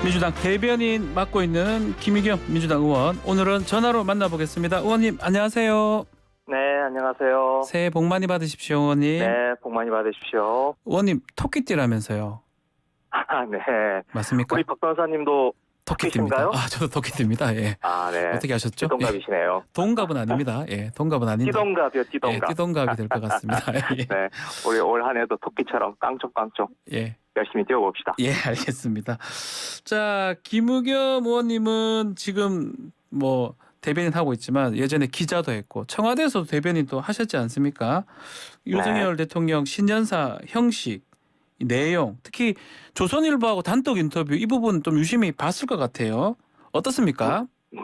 민주당 대변인 맡고 있는 김의겸 민주당 의원, 오늘은 전화로 만나보겠습니다. 의원님 안녕하세요. 네, 안녕하세요. 새해 복 많이 받으십시오, 의원님. 네, 복 많이 받으십시오. 의원님 토끼띠라면서요. 아, 네. 맞습니까? 우리 박 변호사님도 토끼띠입니다. 토끼신가요? 아, 저도 토끼띠입니다. 예. 아, 네. 어떻게 하셨죠? 띠동갑이시네요. 예. 동갑은 아닙니다. 예, 동갑은 아닌데. 띠동갑이요, 띠동갑. 예, 띠동갑이 될 것 같습니다. 예. 네, 우리 올 한 해도 토끼처럼 깡총깡총 예. 열심히 뛰어봅시다. 예, 알겠습니다. 자, 김의겸 의원님은 지금 뭐 대변인 하고 있지만 예전에 기자도 했고 청와대에서도 대변인 또 하셨지 않습니까? 윤석열 대통령 신년사 형식, 이 내용, 특히 조선일보하고 단독 인터뷰 이 부분 좀 유심히 봤을 것 같아요. 어떻습니까? 네.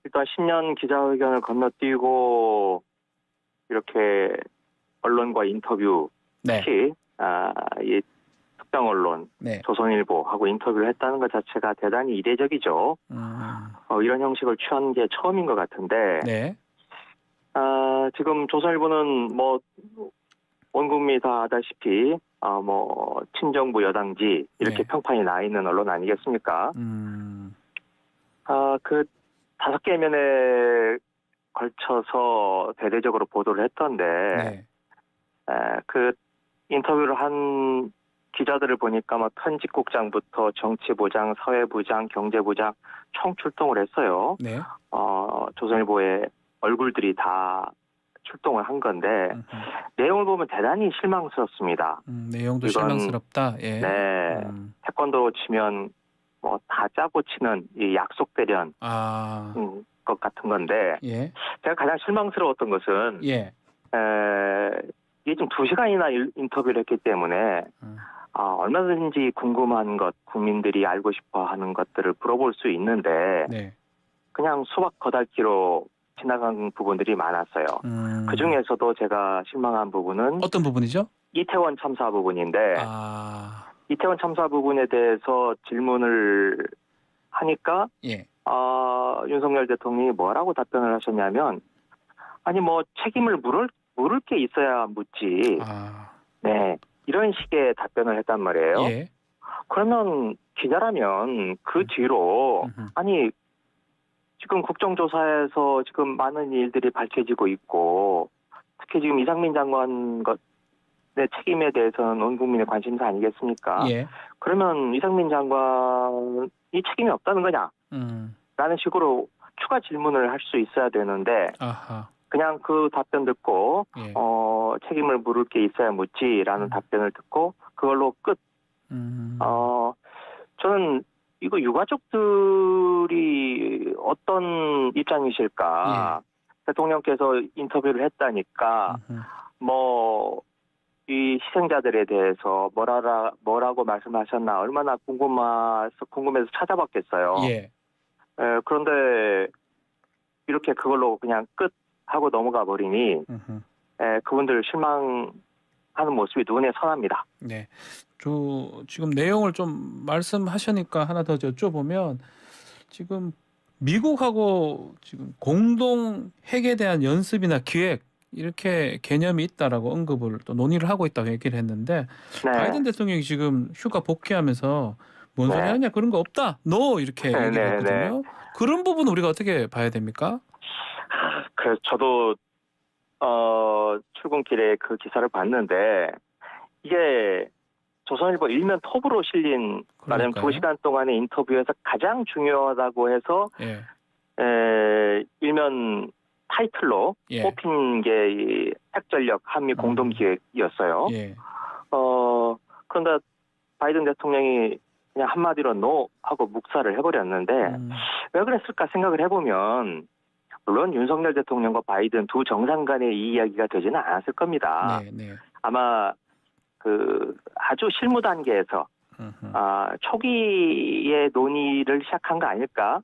일단 신년 기자회견을 건너뛰고 이렇게 언론과 인터뷰, 네. 특히 이 특정 언론, 네. 조선일보하고 인터뷰를 했다는 것 자체가 대단히 이례적이죠. 이런 형식을 취한 게 처음인 것 같은데, 네. 지금 조선일보는 뭐 온 국민이 다 아다시피 뭐 친정부 여당지 이렇게 네. 평판이 나 있는 언론 아니겠습니까? 그 5개 면에 걸쳐서 대대적으로 보도를 했던데, 네. 그 인터뷰를 한 기자들을 보니까 뭐 편집국장부터 정치부장, 사회부장, 경제부장 총 출동을 했어요. 네. 조선일보의 얼굴들이 다 출동을 한 건데, 내용을 보면 대단히 실망스럽습니다. 내용도 이건, 실망스럽다. 예. 네, 태권도 치면 뭐 다 짜고 치는 이 약속 대련 것 같은 건데, 예. 제가 가장 실망스러웠던 것은 예. 이게 좀 2시간이나 인터뷰를 했기 때문에 얼마든지 궁금한 것, 국민들이 알고 싶어하는 것들을 물어볼 수 있는데, 네. 그냥 수박 거달기로 지나간 부분들이 많았어요. 그 중에서도 제가 실망한 부분은 어떤 부분이죠? 이태원 참사 부분인데, 이태원 참사 부분에 대해서 질문을 하니까 예. 윤석열 대통령이 뭐라고 답변을 하셨냐면, 아니 뭐 책임을 물을 게 있어야 묻지. 네, 이런 식의 답변을 했단 말이에요. 예. 그러면 기자라면 그 뒤로 아니 지금 국정조사에서 지금 많은 일들이 밝혀지고 있고, 특히 지금 이상민 장관 의 책임에 대해서는 온 국민의 관심사 아니겠습니까? 예. 그러면 이상민 장관이 책임이 없다는 거냐? 라는 식으로 추가 질문을 할 수 있어야 되는데, 그냥 그 답변 듣고 예. 책임을 물을 게 있어야 묻지라는 답변을 듣고 그걸로 끝. 저는 이거 유가족들이 어떤 입장이실까? 대통령께서 인터뷰를 했다니까 뭐 이 희생자들에 대해서 뭐라고 말씀하셨나 얼마나 궁금해서 찾아봤겠어요. 예. 그런데 이렇게 그걸로 그냥 끝 하고 넘어가 버리니 그분들 실망하는 모습이 눈에 선합니다. 네. 지금 내용을 좀 말씀하시니까 하나 더 여쭤보면, 지금 미국하고 지금 공동 핵에 대한 연습이나 기획 이렇게 개념이 있다라고 언급을 또 논의를 하고 있다고 얘기를 했는데, 네. 바이든 대통령이 지금 휴가 복귀하면서 뭔 소리 네. 하냐, 그런 거 없다, 노 이렇게 네, 얘기를 했거든요. 네. 그런 부분 우리가 어떻게 봐야 됩니까? 그래서 저도 출근길에 그 기사를 봤는데, 이게 조선일보 일면 톱으로 실린 말하면 2시간 동안의 인터뷰에서 가장 중요하다고 해서 예. 일면 타이틀로 예. 뽑힌 게 이 핵전력 한미 공동기획이었어요. 예. 그런데 바이든 대통령이 그냥 한마디로 노 하고 묵살을 해버렸는데, 왜 그랬을까 생각을 해보면, 물론 윤석열 대통령과 바이든 두 정상 간의 이 이야기가 되지는 않았을 겁니다. 네, 네. 아마 그 아주 실무 단계에서 초기의 논의를 시작한 거 아닐까?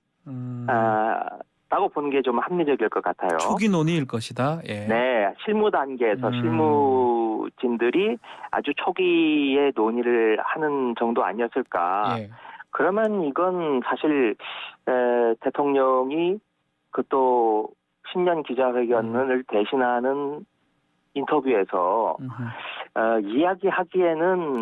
라고 보는 게 좀 합리적일 것 같아요. 초기 논의일 것이다. 예. 네, 실무 단계에서 실무진들이 아주 초기에 논의를 하는 정도 아니었을까. 예. 그러면 이건 사실 대통령이 그 또 신년 기자회견을 대신하는 인터뷰에서 이야기하기에는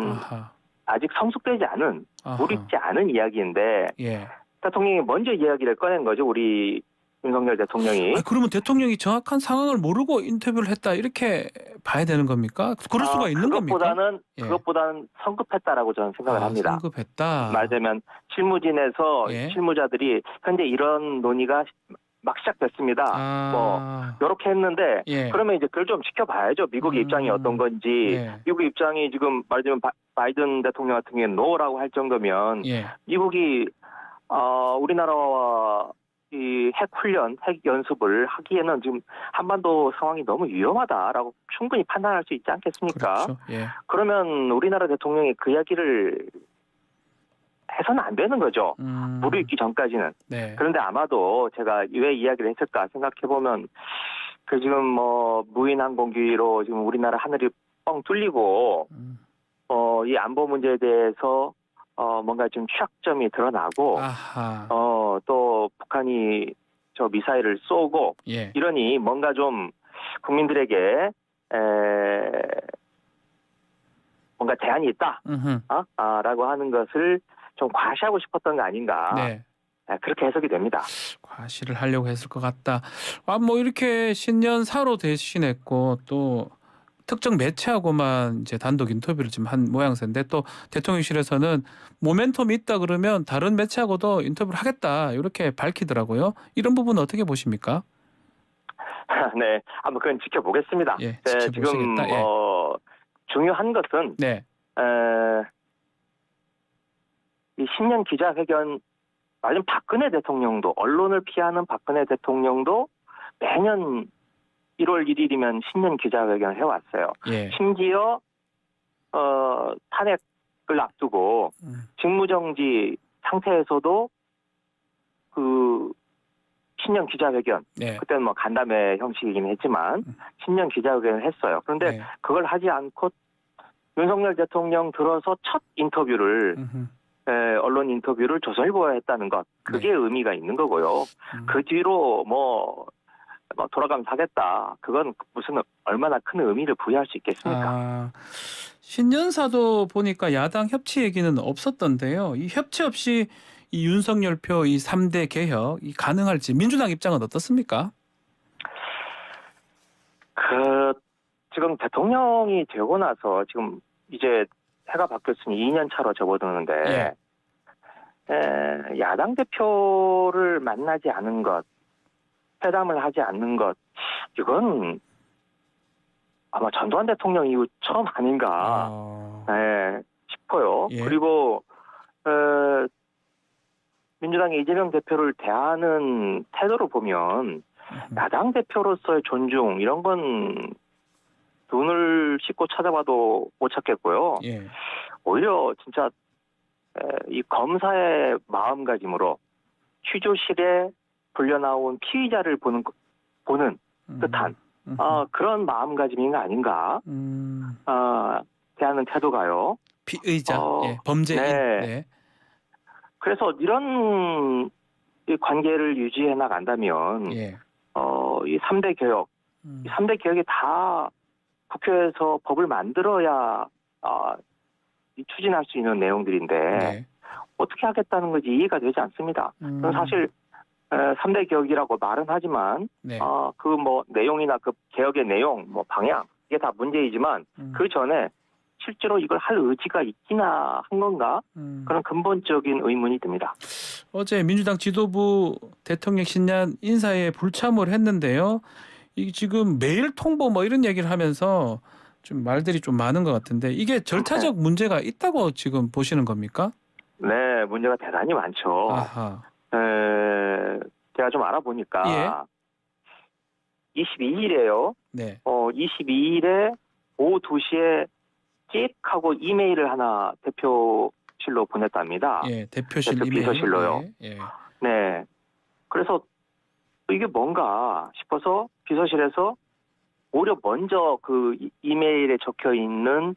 아직 성숙되지 않은 아하. 무르익지 않은 이야기인데 예. 대통령이 먼저 이야기를 꺼낸 거죠. 우리 윤석열 대통령이. 그러면 대통령이 정확한 상황을 모르고 인터뷰를 했다 이렇게 봐야 되는 겁니까? 그럴 수가 있는 겁니까? 예. 그것보다는 성급했다라고 저는 생각을 합니다. 성급했다. 말하자면 실무진에서 예. 실무자들이 현재 이런 논의가 막 시작됐습니다. 뭐 이렇게 했는데 예. 그러면 이제 그걸 좀 지켜봐야죠. 미국의 입장이 어떤 건지. 네. 미국 입장이 지금 말하자면 바이든 대통령 같은 경우에 노라고 할 정도면 예. 미국이 우리나라와 이 핵 훈련, 핵 연습을 하기에는 지금 한반도 상황이 너무 위험하다라고 충분히 판단할 수 있지 않겠습니까? 그렇죠. 예. 그러면 우리나라 대통령이 그 이야기를 해서는 안 되는 거죠. 무르익기 전까지는. 네. 그런데 아마도 제가 왜 이야기를 했을까 생각해보면 그 지금 뭐 무인 항공기로 지금 우리나라 하늘이 뻥 뚫리고 이 안보 문제에 대해서 뭔가 좀 취약점이 드러나고 아하. 또 북한이 저 미사일을 쏘고 예. 이러니 뭔가 좀 국민들에게 뭔가 대안이 있다. 라고 하는 것을 좀 과시하고 싶었던 거 아닌가. 네. 그렇게 해석이 됩니다. 과시를 하려고 했을 것 같다. 뭐 이렇게 신년사로 대신했고 또 특정 매체하고만 이제 단독 인터뷰를 지금 한 모양새인데 또 대통령실에서는 모멘텀이 있다 그러면 다른 매체하고도 인터뷰를 하겠다 이렇게 밝히더라고요. 이런 부분은 어떻게 보십니까? 네, 한번 그건 지켜보겠습니다. 예, 네, 지켜보시겠다. 지금 예. 중요한 것은 네. 이 신년 기자회견 말하자면 박근혜 대통령도 언론을 피하는 박근혜 대통령도 매년 1월 1일이면 신년 기자회견을 해왔어요. 예. 심지어 탄핵을 앞두고 직무정지 상태에서도 그 신년 기자회견 네. 그때는 뭐 간담회 형식이긴 했지만 신년 기자회견을 했어요. 그런데 네. 그걸 하지 않고 윤석열 대통령 들어서 첫 인터뷰를 언론 인터뷰를 조선일보에 했다는 것 그게 네. 의미가 있는 거고요. 그 뒤로 뭐 돌아가면서 하겠다. 그건 무슨 얼마나 큰 의미를 부여할 수 있겠습니까? 신년사도 보니까 야당 협치 얘기는 없었던데요. 이 협치 없이 이 윤석열 표 이 3대 개혁 이 가능할지 민주당 입장은 어떻습니까? 지금 대통령이 되고 나서 지금 이제 해가 바뀌었으니 2년 차로 접어드는데 야당 대표를 만나지 않은 것, 회담을 하지 않는 것, 이건 아마 전두환 대통령 이후 처음 아닌가 싶어요. 예. 그리고 민주당의 이재명 대표를 대하는 태도를 보면 야당 대표로서의 존중 이런 건 눈을 씻고 찾아봐도 못 찾겠고요. 예. 오히려 진짜 이 검사의 마음가짐으로 취조실에 불려나온 피의자를 보는 듯한 그런 마음가짐인 아닌가. 대하는 태도가요. 피의자, 범죄인. 네. 네. 그래서 이런 이 관계를 유지해 나간다면 이 3대 개혁, 이 3대 개혁이 다 국회에서 법을 만들어야 추진할 수 있는 내용들인데 어떻게 하겠다는 것이 이해가 되지 않습니다. 저는 사실 3대 개혁이라고 말은 하지만 그 뭐 내용이나 그 개혁의 내용, 뭐 방향 이게 다 문제이지만 그 전에 실제로 이걸 할 의지가 있기나 한 건가 그런 근본적인 의문이 듭니다. 어제 민주당 지도부 대통령 신년 인사에 불참을 했는데요. 이 지금 매일 통보 뭐 이런 얘기를 하면서 좀 말들이 좀 많은 것 같은데 이게 절차적 문제가 있다고 지금 보시는 겁니까? 네, 문제가 대단히 많죠. 아하. 제가 좀 알아보니까 22일에요. 네. 22일에 오후 2시에 찍하고 이메일을 하나 대표실로 보냈답니다. 예, 대표실 대표 이메일. 비서실로요. 예. 네. 그래서 이게 뭔가 싶어서 비서실에서 오히려 먼저 그 이메일에 적혀 있는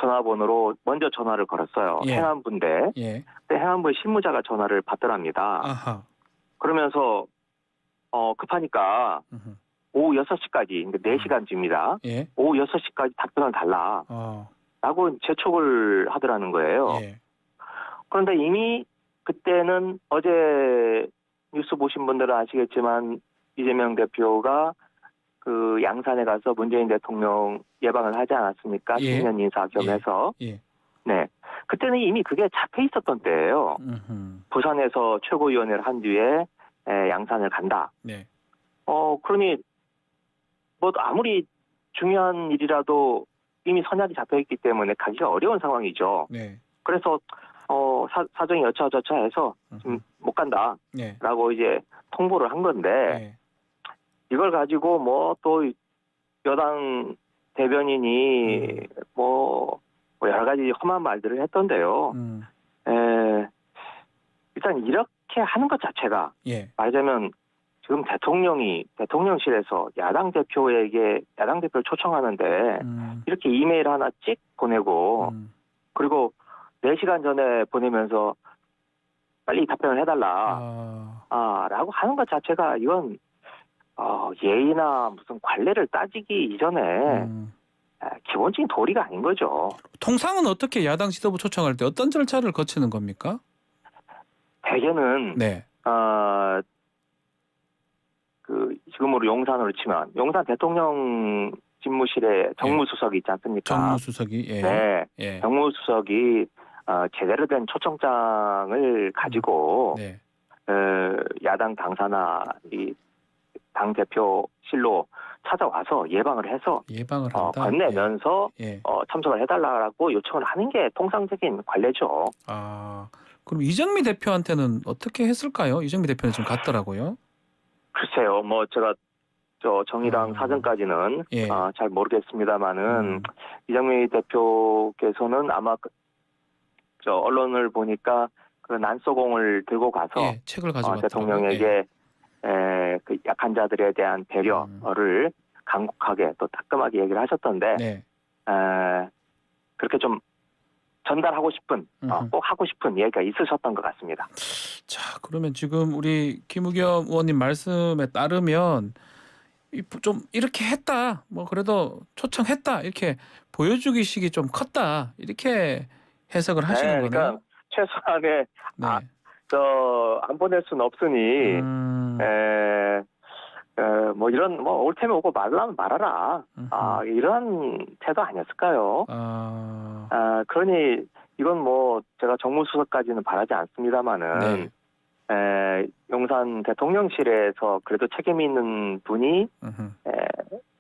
전화번호로 먼저 전화를 걸었어요. 행안부인데. 근데 행안부 실무자가 전화를 받더랍니다. 아하. 그러면서 급하니까 오후 6시까지, 그러니까 4시간쯤입니다. 오후 6시까지 답변을 달라. 라고 재촉을 하더라는 거예요. 예. 그런데 이미 그때는 어제 뉴스 보신 분들은 아시겠지만 이재명 대표가 그 양산에 가서 문재인 대통령 예방을 하지 않았습니까? 예. 신년 인사 겸해서. 예. 네. 그때는 이미 그게 잡혀 있었던 때예요. 부산에서 최고위원회를 한 뒤에 양산을 간다. 네. 그러니 뭐 아무리 중요한 일이라도 이미 선약이 잡혀 있기 때문에 가기가 어려운 상황이죠. 네. 그래서 사정이 여차저차해서 지금 못 간다라고 네. 이제 통보를 한 건데 네. 이걸 가지고 뭐 또 여당 대변인이 뭐 여러 가지 험한 말들을 했던데요. 일단 이렇게 하는 것 자체가 예. 말하자면 지금 대통령실에서 야당 대표를 초청하는데 이렇게 이메일 하나 찍 보내고 그리고 4시간 전에 보내면서 빨리 답변을 해달라 라고 하는 것 자체가 이건 예의나 무슨 관례를 따지기 이전에 기본적인 도리가 아닌 거죠. 통상은 어떻게 야당 지도부 초청할 때 어떤 절차를 거치는 겁니까? 대개는 네. 그 지금으로 용산으로 치면 용산 대통령 집무실에 정무수석이 있지 않습니까? 정무수석이 예. 네. 예. 정무수석이 제대로 된 초청장을 가지고 네. 야당 당사나 이 당 대표실로 찾아와서 예방을 해서 한다. 건네면서 예. 참석을 해달라고 요청을 하는 게 통상적인 관례죠. 그럼 이정미 대표한테는 어떻게 했을까요? 이정미 대표는 지금 갔더라고요. 글쎄요, 뭐 제가 정의당 사정까지는 예. 잘 모르겠습니다만은 이정미 대표께서는 아마 언론을 보니까 그 난소공을 들고 가서 책을 가져갔더라고요. 대통령에게 그 약한 자들에 대한 배려를 간곡하게 또 따끔하게 얘기를 하셨던데 그렇게 좀 전달하고 싶은 꼭 하고 싶은 얘기가 있으셨던 것 같습니다. 자, 그러면 지금 우리 김우겸 의원님 말씀에 따르면 좀 이렇게 했다, 뭐 그래도 초청했다 이렇게 보여주기식이 좀 컸다 이렇게 해석을 하시는 거네요. 그러니까 최소한의 안 보낼 수는 없으니 뭐 이런 뭐 올 테면 오고 말라면 말아라 이런 태도 아니었을까요? 그러니 이건 뭐 제가 정무수석까지는 바라지 않습니다만은 용산 대통령실에서 그래도 책임 있는 분이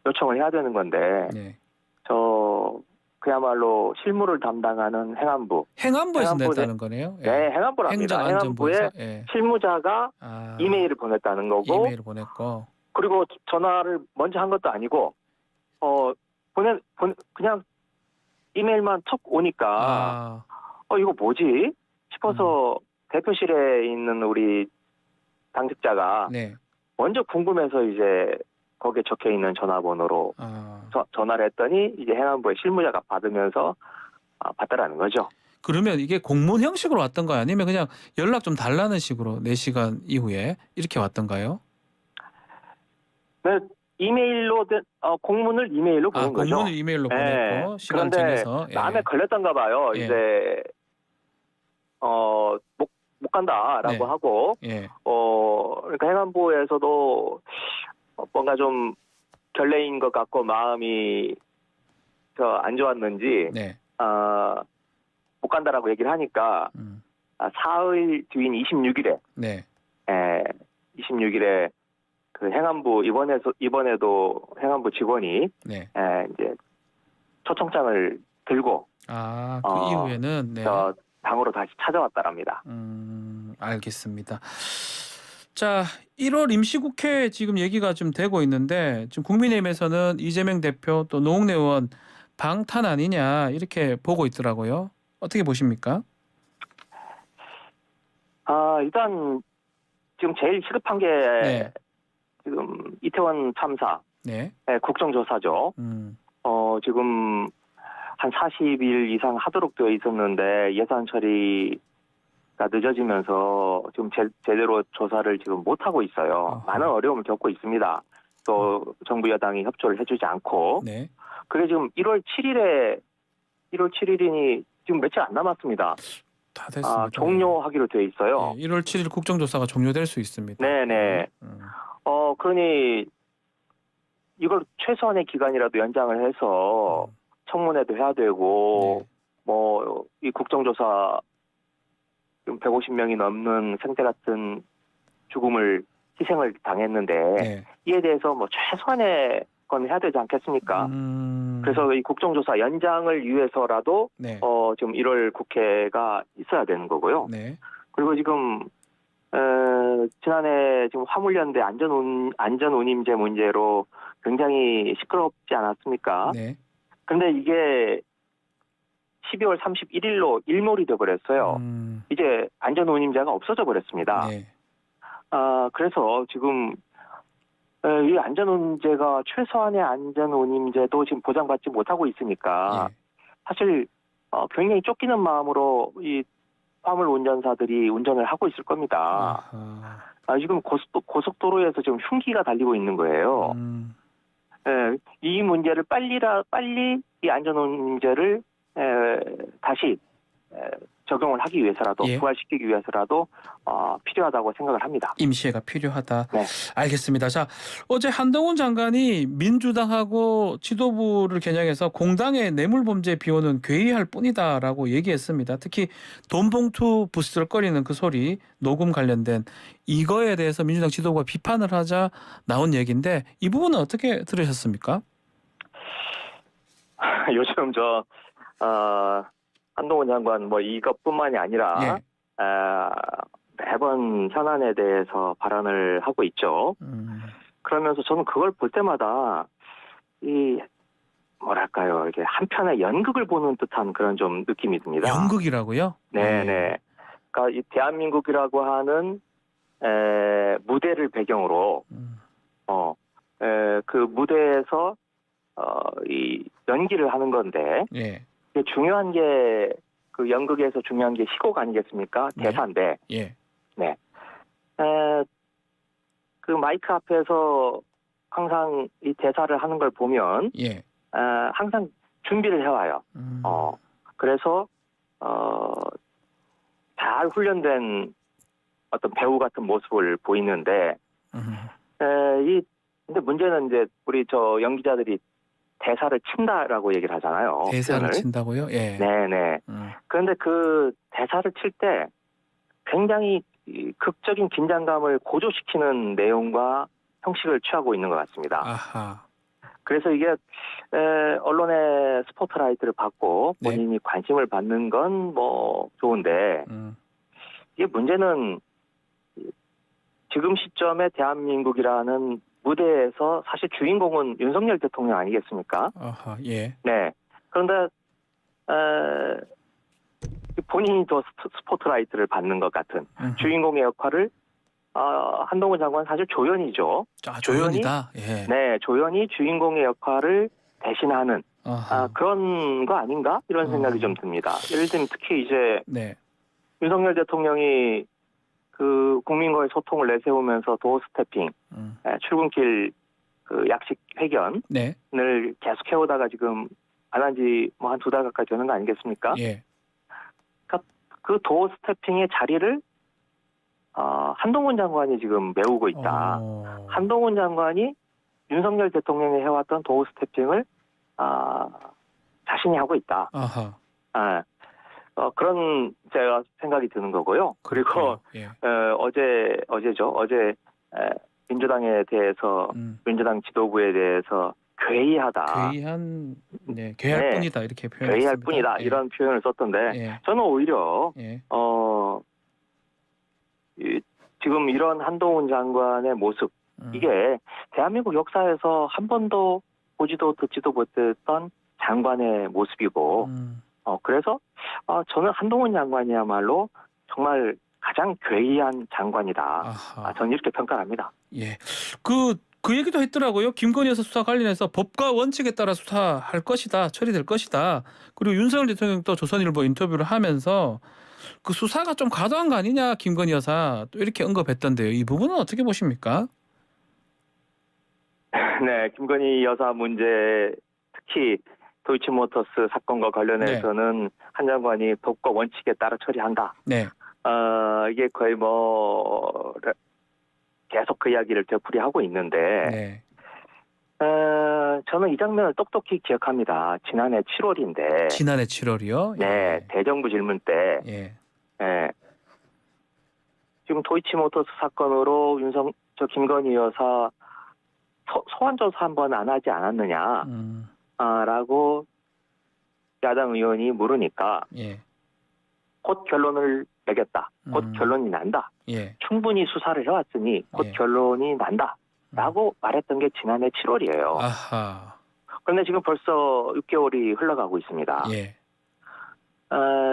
요청을 해야 되는 건데 그야말로 실무를 담당하는 행안부에서 냈다는 거네요. 네, 행안부랍니다. 행안부에 실무자가 이메일을 보냈다는 거고 이메일을 보냈고 그리고 전화를 먼저 한 것도 아니고 그냥 이메일만 턱 오니까 이거 뭐지 싶어서 대표실에 있는 우리 당직자가 먼저 궁금해서 이제 거기에 적혀 있는 전화번호로 전화를 했더니 이제 행안부의 실무자가 받으면서 받더라는 거죠. 그러면 이게 공문 형식으로 왔던가요? 아니면 그냥 연락 좀 달라는 식으로 4시간 이후에 이렇게 왔던가요? 네, 이메일로 공문을 이메일로 보낸 거죠. 공문을 이메일로 보냈고 시간 정해서 마음에 걸렸던가 봐요. 이제 못 간다라고 하고 그러니까 행안부에서도 뭔가 좀 결례인 것 같고 마음이 안 좋았는지 못 간다라고 얘기를 하니까 사흘 뒤인 26일에 26일에 그 행안부 이번에도 행안부 직원이 이제 초청장을 들고 그 이후에는 당으로 다시 찾아왔다랍니다. 알겠습니다. 자, 1월 임시국회 지금 얘기가 좀 되고 있는데 지금 국민의힘에서는 이재명 대표 또 노웅래 의원 방탄 아니냐 이렇게 보고 있더라고요. 어떻게 보십니까? 일단 지금 제일 시급한 게 지금 이태원 참사 국정조사죠. 지금 한 40일 이상 하도록 되어 있었는데 예산 처리가 늦어지면서 지금 제대로 조사를 지금 못하고 있어요. 많은 어려움을 겪고 있습니다. 또 정부 여당이 협조를 해주지 않고 그게 지금 1월 7일에 1월 7일이니 지금 며칠 안 남았습니다. 다 됐습니다. 종료하기로 되어 있어요. 예, 1월 7일 국정조사가 종료될 수 있습니다. 네네. 그러니 이걸 최소한의 기간이라도 연장을 해서 청문회도 해야 되고 네. 뭐 이 국정조사 150명이 넘는 생태 같은 죽음을 희생을 당했는데 네. 이에 대해서 뭐 최소한의 건 해야 되지 않겠습니까? 그래서 이 국정조사 연장을 위해서라도 네. 지금 1월 국회가 있어야 되는 거고요. 네. 그리고 지금 지난해 지금 화물연대 안전운임제 문제로 굉장히 시끄럽지 않았습니까? 네. 그런데 이게 12월 31일로 일몰이 돼버렸어요. 이제 안전운임제가 없어져 버렸습니다. 네. 그래서 지금 이 안전운임제가 최소한의 안전운임제도 지금 보장받지 못하고 있으니까 예. 사실 굉장히 쫓기는 마음으로 이 화물 운전사들이 운전을 하고 있을 겁니다. 지금 고속도로에서 지금 흉기가 달리고 있는 거예요. 이 문제를 빨리 이 안전운임제를 다시 적용을 하기 위해서라도 예. 부활시키기 위해서라도 필요하다고 생각을 합니다. 임시회가 필요하다. 네. 알겠습니다. 자, 어제 한동훈 장관이 민주당하고 지도부를 겨냥해서 공당의 뇌물범죄 비호는 괴이할 뿐이다라고 얘기했습니다. 특히 돈봉투 부스럭거리는 그 소리 녹음 관련된 이거에 대해서 민주당 지도부가 비판을 하자 나온 얘기인데 이 부분은 어떻게 들으셨습니까? 요즘 한동훈 장관 뭐 이것뿐만이 아니라 예. 매번 현안에 대해서 발언을 하고 있죠. 그러면서 저는 그걸 볼 때마다 이 뭐랄까요, 이게 한편의 연극을 보는 듯한 그런 좀 느낌이 듭니다. 연극이라고요? 네네. 그러니까 이 대한민국이라고 하는 무대를 배경으로 그 무대에서 이 연기를 하는 건데. 예. 중요한 게 그 연극에서 중요한 게 시곡 아니겠습니까? 네. 대사인데. 예. 네. 그 마이크 앞에서 항상 이 대사를 하는 걸 보면 예. 항상 준비를 해와요. 그래서 잘 훈련된 어떤 배우 같은 모습을 보이는데 근데 문제는 이제 우리 연기자들이 대사를 친다라고 얘기를 하잖아요. 대사를 표현을. 친다고요? 예. 네네. 그런데 그 대사를 칠 때 굉장히 극적인 긴장감을 고조시키는 내용과 형식을 취하고 있는 것 같습니다. 아하. 그래서 이게 언론의 스포트라이트를 받고 네. 본인이 관심을 받는 건 뭐 좋은데 이게 문제는 지금 시점에 대한민국이라는 무대에서 사실 주인공은 윤석열 대통령 아니겠습니까? 아하. 예. 네. 그런데 본인이 더 스포트라이트를 받는 것 같은 주인공의 역할을 한동훈 장관 사실 조연이죠. 조연이다. 예. 네, 조연이 주인공의 역할을 대신하는 아하. 그런 거 아닌가 이런 생각이 좀 듭니다. 예를 들면 특히 이제 네. 윤석열 대통령이 그 국민과의 소통을 내세우면서 도어 스태핑, 출근길 그 약식 회견을 네. 계속 해오다가 지금 안 한 지 뭐 한 2달 가까이 되는 거 아니겠습니까? 예. 그러니까 그 도어 스태핑의 자리를 한동훈 장관이 지금 메우고 있다. 한동훈 장관이 윤석열 대통령이 해왔던 도어 스태핑을 자신이 하고 있다. 아하. 그런 제가 생각이 드는 거고요. 그리고 예. 어제 민주당에 대해서 민주당 지도부에 대해서 괴이하다. 괴할 뿐이다 이렇게 표현했습니다. 괴이할 뿐이다 이런 표현을 썼던데 예. 저는 오히려 예. 지금 이런 한동훈 장관의 모습 이게 대한민국 역사에서 한 번도 보지도 듣지도 못했던 장관의 모습이고 그래서 저는 한동훈 장관이야말로 정말 가장 괴이한 장관이다. 저는 이렇게 평가합니다. 예. 그 얘기도 했더라고요. 김건희 여사 수사 관련해서 법과 원칙에 따라 수사할 것이다. 처리될 것이다. 그리고 윤석열 대통령도 조선일보 인터뷰를 하면서 그 수사가 좀 과도한 거 아니냐 김건희 여사 또 이렇게 언급했던데요. 이 부분은 어떻게 보십니까? 네, 김건희 여사 문제 특히 도이치모터스 사건과 관련해서는 한 장관이 법과 원칙에 따라 처리한다. 네. 이게 거의 뭐 계속 그 이야기를 되풀이하고 있는데 네. 저는 이 장면을 똑똑히 기억합니다. 지난해 7월인데 지난해 7월이요? 네, 대정부 질문 때 예. 예, 지금 도이치모터스 사건으로 김건희 여사 소환 조사 한번 안 하지 않았느냐라고 야당 의원이 물으니까 예. 곧 결론을 내겠다. 곧 결론이 난다. 예. 충분히 수사를 해왔으니 곧 예. 결론이 난다라고 말했던 게 지난해 7월이에요. 아하. 그런데 지금 벌써 6개월이 흘러가고 있습니다. 예.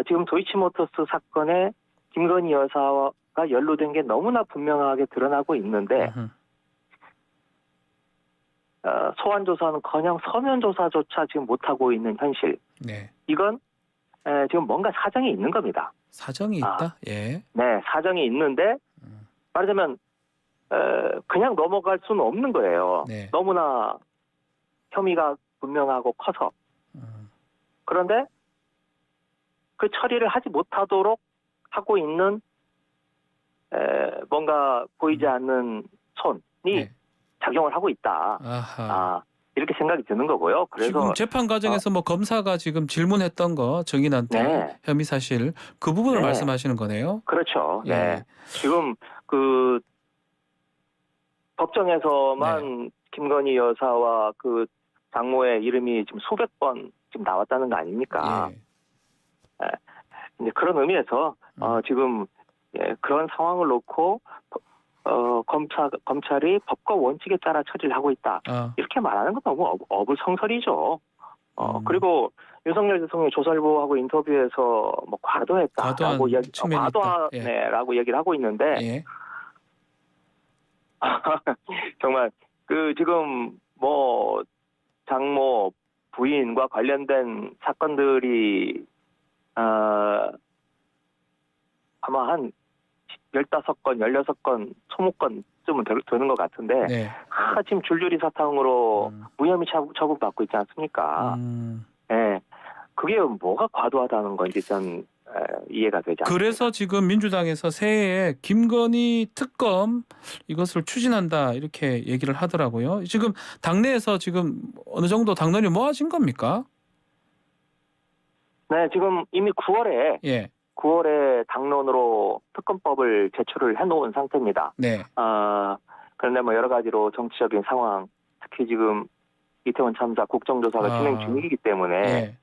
지금 도이치모터스 사건에 김건희 여사가 연루된 게 너무나 분명하게 드러나고 있는데 소환 조사는커녕 서면 조사조차 지금 못하고 있는 현실. 네. 이건 지금 뭔가 사정이 있는 겁니다. 사정이 있다? 예. 네, 사정이 있는데 말하자면 그냥 넘어갈 수는 없는 거예요. 네. 너무나 혐의가 분명하고 커서. 그런데 그 처리를 하지 못하도록 하고 있는 뭔가 보이지 않는 손이 네. 작용을 하고 있다. 아하. 이렇게 생각이 드는 거고요. 그래서 지금 재판 과정에서 뭐 검사가 지금 질문했던 거 정인한테 네. 혐의 사실 그 부분을 네. 말씀하시는 거네요. 그렇죠. 예. 네. 지금 그 법정에서만 김건희 여사와 그 장모의 이름이 지금 수백 번 지금 나왔다는 거 아닙니까? 예. 이제 그런 의미에서 지금 그런 상황을 놓고 검찰이 법과 원칙에 따라 처리를 하고 있다. 이렇게 말하는 건 너무 어불성설이죠. 그리고 윤석열 대통령이 조선일보하고 인터뷰에서 뭐 과도했다라고 과도하네라고 얘기를 하고 있는데 예. 정말 그 지금 뭐 장모 부인과 관련된 사건들이 아마 한 15건, 16건, 20건쯤은 되는 것 같은데 네. 지금 줄줄이 사탕으로 무혐의 처분받고 있지 않습니까? 네. 그게 뭐가 과도하다는 건지 전 이해가 되지 않습니다. 그래서 지금 민주당에서 새해에 김건희 특검 이것을 추진한다 이렇게 얘기를 하더라고요. 지금 당내에서 지금 어느 정도 당론이 모아진 겁니까? 네, 지금 이미 9월에 예. 9월에 당론으로 특검법을 제출을 해놓은 상태입니다. 네. 그런데 뭐 여러 가지로 정치적인 상황, 특히 지금 이태원 참사 국정조사가 진행 중이기 때문에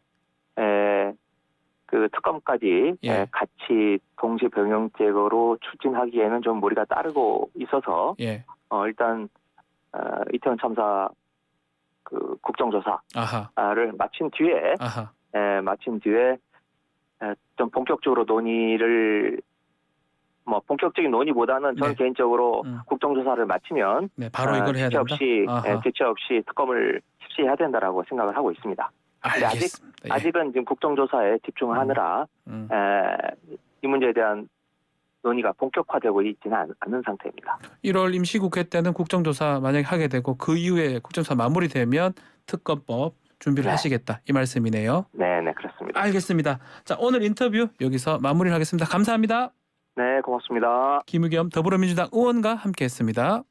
그 특검까지 같이 동시 병영제로 추진하기에는 좀 무리가 따르고 있어서 일단 이태원 참사 그 국정조사를 마친 뒤에 좀 본격적으로 논의를 뭐 본격적인 논의보다는 저는 개인적으로 국정조사를 마치면 바로 이걸 해야 된다. 대체 없이 특검을 실시해야 된다라고 생각을 하고 있습니다. 알겠습니다. 아직은 지금 국정조사에 집중하느라 이 문제에 대한 논의가 본격화되고 있지는 않은 상태입니다. 1월 임시국회 때는 국정조사 만약에 하게 되고 그 이후에 국정조사 마무리되면 특검법 준비를 하시겠다 이 말씀이네요. 네, 그렇습니다. 알겠습니다. 자, 오늘 인터뷰 여기서 마무리를 하겠습니다. 감사합니다. 네, 고맙습니다. 김의겸 더불어민주당 의원과 함께했습니다.